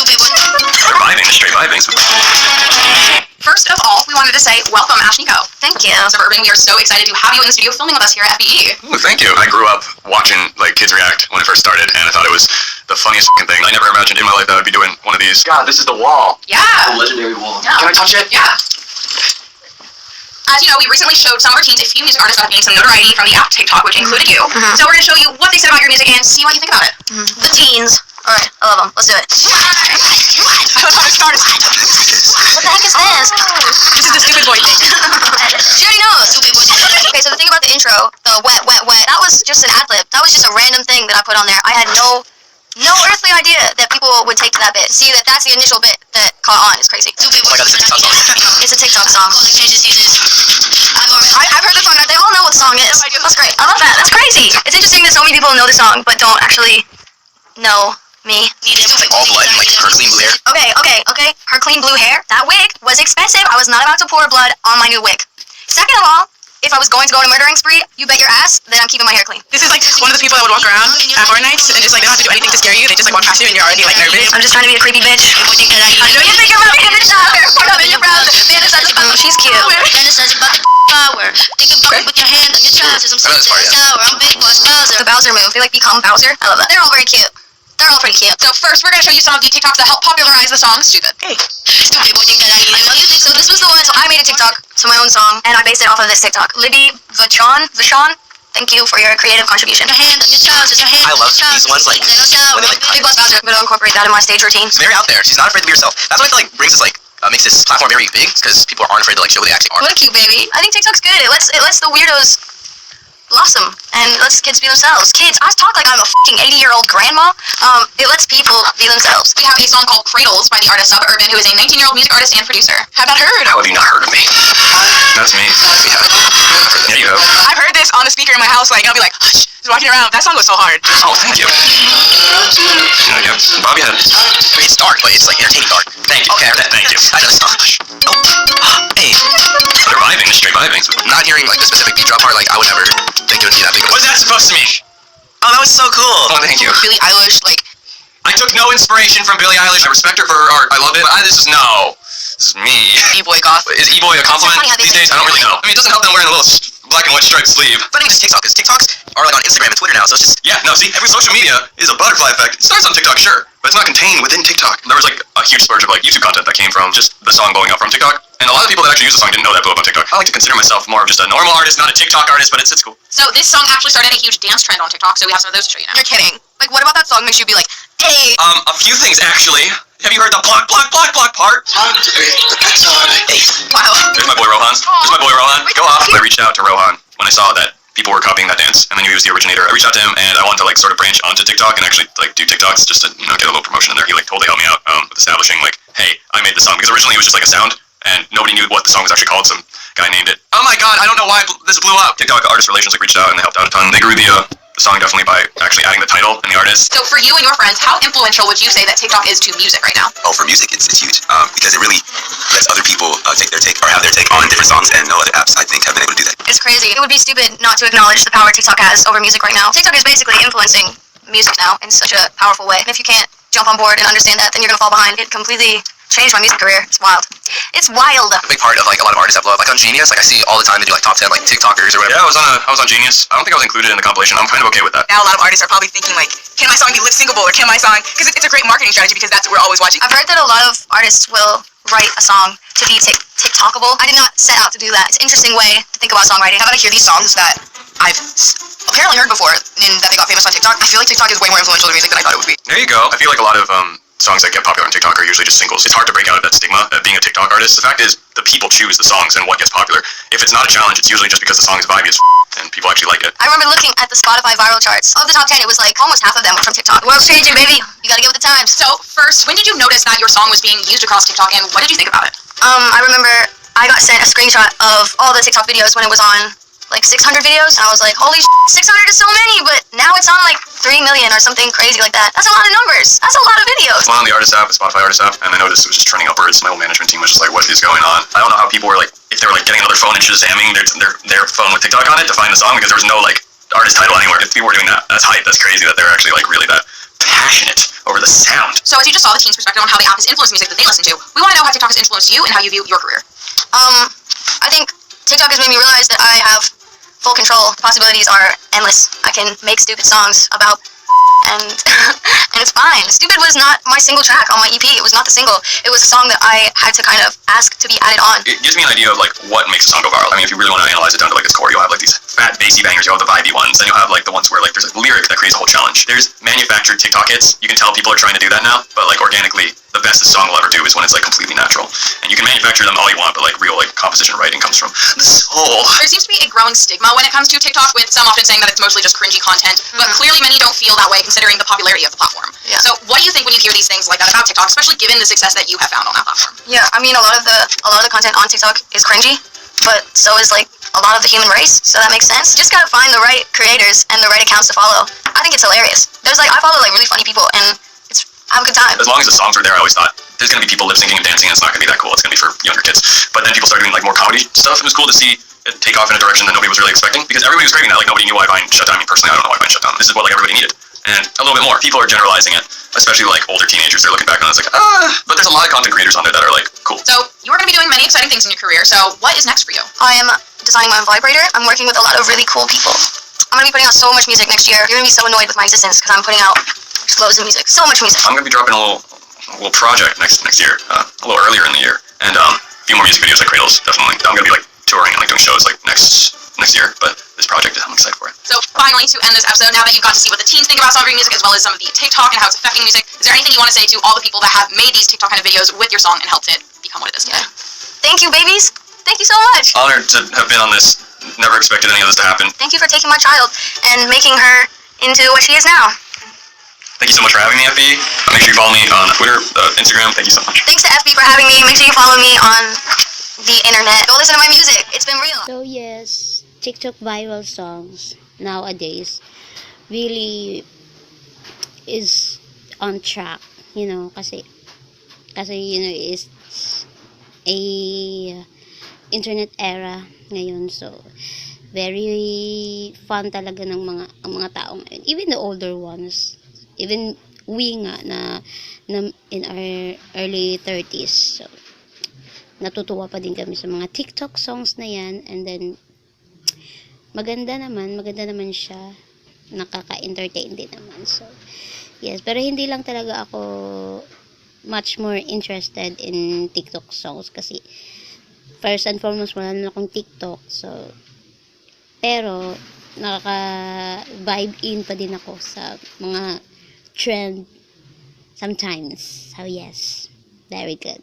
Surviving the straight vibing. First of all, we wanted to say welcome, Ash Nico. Thank you. Suburban, we are so excited to have you in the studio filming with us here at FBE. Ooh, thank you. I grew up watching like kids react when it first started, and I thought it was the funniest thing. I never imagined in my life that I would be doing one of these. God, this is the wall. Yeah. The legendary wall. Yeah. Can I touch it? Yeah. As you know, we recently showed some of our teens a few music artists that have gained some notoriety from the app TikTok, which included you. So we're going to show you what they said about your music and see what you think about it. The teens. Alright, I love them. Let's do it. I don't know how to start. What the heck is this? This is the stupid boy thing. She already knows. Okay, so the thing about the intro, the wet, wet, wet, that was just an ad-lib. That was just a random thing that I put on there. I had no earthly idea that people would take to that bit. See, that's the initial bit that caught on. It's crazy. Oh my god, this is a TikTok song. It's a TikTok song. I've heard the song. They all know what the song is. That's great. I love that. That's crazy. It's interesting that so many people know the song, but don't actually know me. It's like all blood and like her clean blue hair. Okay. Her clean blue hair. That wig was expensive. I was not about to pour blood on my new wig. Second of all, if I was going to go on a murdering spree, you bet your ass that I'm keeping my hair clean. This is like one of the people that would walk around at horror nights and just like they don't have to do anything to scare you. They just like walk past you and you're already like nervous. I'm just trying to be a creepy bitch. I know you think about me in the shower. Put up in your brows. She's cute. The Bowser move. They like become Bowser. I love that. They're all very cute. They're all pretty cute. So first, we're going to show you some of the TikToks that help popularize the song Stupid. Hey. So this was the one. So I made a TikTok to my own song, and I based it off of this TikTok. Libby Vachon. Thank you for your creative contribution. I love these ones like when they like Big Boss Bowser. I'm gonna incorporate that in my stage routine. It's very out there. She's not afraid to be herself. That's what I feel like brings us like makes this platform very big because people aren't afraid to like show who they actually are. What a cute baby. I think TikTok's good. It lets the weirdos blossom and lets kids be themselves. Kids, I talk like I'm a fucking 80-year-old grandma. It lets people be themselves. We have a song called Cradles by the artist Suburban, who is a 19-year-old music artist and producer. Have not heard? How have you not heard of me? That's me. Yeah, you have. I've heard this on the speaker in my house, like, I'll be like, hush, just walking around. That song goes so hard. Oh, thank you. Yeah, Bobby had. It's dark, but it's like entertaining dark. Thank you. Okay, thank you. I just hey. Surviving, straight vibing. Not hearing like the specific beat drop part, like I would never think it would be that big. What is that supposed to mean? Oh, that was so cool. Oh, thank you. Billie Eilish, like, I took no inspiration from Billie Eilish. I respect her for her art. I love it. But this is me. E-boy goth. Is e-boy a compliment these days? I don't really know. I mean, it doesn't help them wearing a little black and white striped sleeve. But I mean, it's TikTok, because TikToks are like on Instagram and Twitter now, so it's just... Yeah, no, see, every social media is a butterfly effect. It starts on TikTok, sure, but it's not contained within TikTok. There was like a huge splurge of like YouTube content that came from just the song blowing up from TikTok. And a lot of people that actually use the song didn't know that blew up on TikTok. I like to consider myself more of just a normal artist, not a TikTok artist, but it's cool. So this song actually started a huge dance trend on TikTok, so we have some of those to show you now. You're kidding. Like, what about that song makes you be like, hey? A few things actually. Have you heard the block part? Wow. There's my boy Rohan. Go off. I reached out to Rohan when I saw that people were copying that dance, and then he was the originator. I reached out to him, and I wanted to like sort of branch onto TikTok and actually like do TikToks just to get a little promotion in there. He like totally helped me out with establishing like, hey, I made the song, because originally it was just like a sound, and nobody knew what the song was actually called. Some guy named it. Oh my god, I don't know why this blew up. TikTok Artist Relations like reached out and they helped out a ton. They grew the song definitely by actually adding the title and the artist. So for you and your friends, how influential would you say that TikTok is to music right now? Oh, for music, it's huge because it really lets other people take their take or have their take on different songs, and no other apps I think have been able to do that. It's crazy. It would be stupid not to acknowledge the power TikTok has over music right now. TikTok is basically influencing music now in such a powerful way. And if you can't jump on board and understand that, then you're gonna fall behind. It completely changed my music career. It's wild. It's wild. A big part of like a lot of artists that blow up, like on Genius, like I see all the time they do like top 10 like TikTokers or whatever. Yeah, I was on Genius. I don't think I was included in the compilation. I'm kind of okay with that. Now a lot of artists are probably thinking like, can my song be lip syncable or can my song? Because it's a great marketing strategy because that's what we're always watching. I've heard that a lot of artists will write a song to be TikTokable. I did not set out to do that. It's an interesting way to think about songwriting. How about I hear these songs that I've apparently heard before and that they got famous on TikTok? I feel like TikTok is way more influential to music than I thought it would be. There you go. I feel like a lot of songs that get popular on TikTok are usually just singles. It's hard to break out of that stigma of being a TikTok artist. The fact is, the people choose the songs and what gets popular. If it's not a challenge, it's usually just because the song is vibey as and people actually like it. I remember looking at the Spotify viral charts. Of the top 10, it was like almost half of them were from TikTok. The world's changing, baby. You gotta get with the times. So first, when did you notice that your song was being used across TikTok, and what did you think about it? I remember I got sent a screenshot of all the TikTok videos when it was on like 600 videos, and I was like, holy shit, 600 is so many, but now it's on like 3 million or something crazy like that. That's a lot of numbers. That's a lot of videos. Well, on the artist app, the Spotify artist app, and I noticed it was just trending upwards. My whole management team was just like, what is going on? I don't know how people were like, if they were like getting another phone and Shazamming their phone with TikTok on it to find the song, because there was no like artist title anywhere. If people were doing that, that's hype. That's crazy that they're actually like really that passionate over the sound. So as you just saw the team's perspective on how the app has influenced music that they listen to, we want to know how TikTok has influenced you and how you view your career. I think TikTok has made me realize that I have full control. The possibilities are endless. I can make stupid songs about and and it's fine. Stupid was not my single track on my EP. It was not the single. It was a song that I had to kind of ask to be added on. It gives me an idea of like what makes a song go viral. I mean, if you really want to analyze it down to like its core, you'll have like these fat bassy bangers, you'll have the vibey ones, then you'll have like the ones where like there's a lyric that creates a whole challenge. There's manufactured TikTok hits. You can tell people are trying to do that now, but like organically, the best a song will ever do is when it's like completely natural. And you can manufacture them all you want, but like real like composition writing comes from the soul. There seems to be a growing stigma when it comes to TikTok, with some often saying that it's mostly just cringy content, but clearly many don't feel that way considering the popularity of the platform. Yeah. So what do you think when you hear these things like that about TikTok, especially given the success that you have found on that platform? Yeah, I mean a lot of the content on TikTok is cringy, but so is like a lot of the human race, so that makes sense. You just gotta find the right creators and the right accounts to follow. I think it's hilarious. There's like I follow like really funny people and I have a good time. As long as the songs were there, I always thought there's gonna be people lip syncing and dancing, and it's not gonna be that cool. It's gonna be for younger kids. But then people started doing like more comedy stuff, and it was cool to see it take off in a direction that nobody was really expecting, because everybody was craving that. Like nobody knew why Vine shut down. I mean, personally, I don't know why Vine shut down. This is what like everybody needed, and a little bit more. People are generalizing it, especially like older teenagers. They're looking back on it, it's like but there's a lot of content creators on there that are like cool. So you are going to be doing many exciting things in your career. So what is next for you? I am designing my own vibrator. I'm working with a lot of really cool people. I'm gonna be putting out so much music next year. You're gonna be so annoyed with my existence because I'm putting out just loads of music, so much music. I'm gonna be dropping a little project next year, a little earlier in the year, and a few more music videos like Cradles. Definitely, I'm gonna be like touring and like doing shows like next year. But this project, I'm excited for it. So finally, to end this episode, now that you've got to see what the teens think about some of your music as well as some of the TikTok and how it's affecting music, is there anything you want to say to all the people that have made these TikTok kind of videos with your song and helped it become what it is today? Thank you, babies. Thank you so much. Honored to have been on this. Never expected any of this to happen. Thank you for taking my child and making her into what she is now. Thank you so much for having me, FB. Make sure you follow me on Twitter, Instagram. Thank you so much. Thanks to FB for having me. Make sure you follow me on the internet. Go listen to my music. It's been real. So yes, TikTok viral songs nowadays really is on track, you know, kasi you know, it's a internet era ngayon, so very fun talaga ng mga tao ngayon, even the older ones, even we nga na in our early 30s, so natutuwa pa din kami sa mga TikTok songs na yan. And then maganda naman siya, nakaka-entertain din naman. So yes, pero hindi lang talaga ako much more interested in TikTok songs kasi first and foremost wala na akong TikTok, so pero nakaka-vibe in pa din ako sa mga trend sometimes. So yes, very good.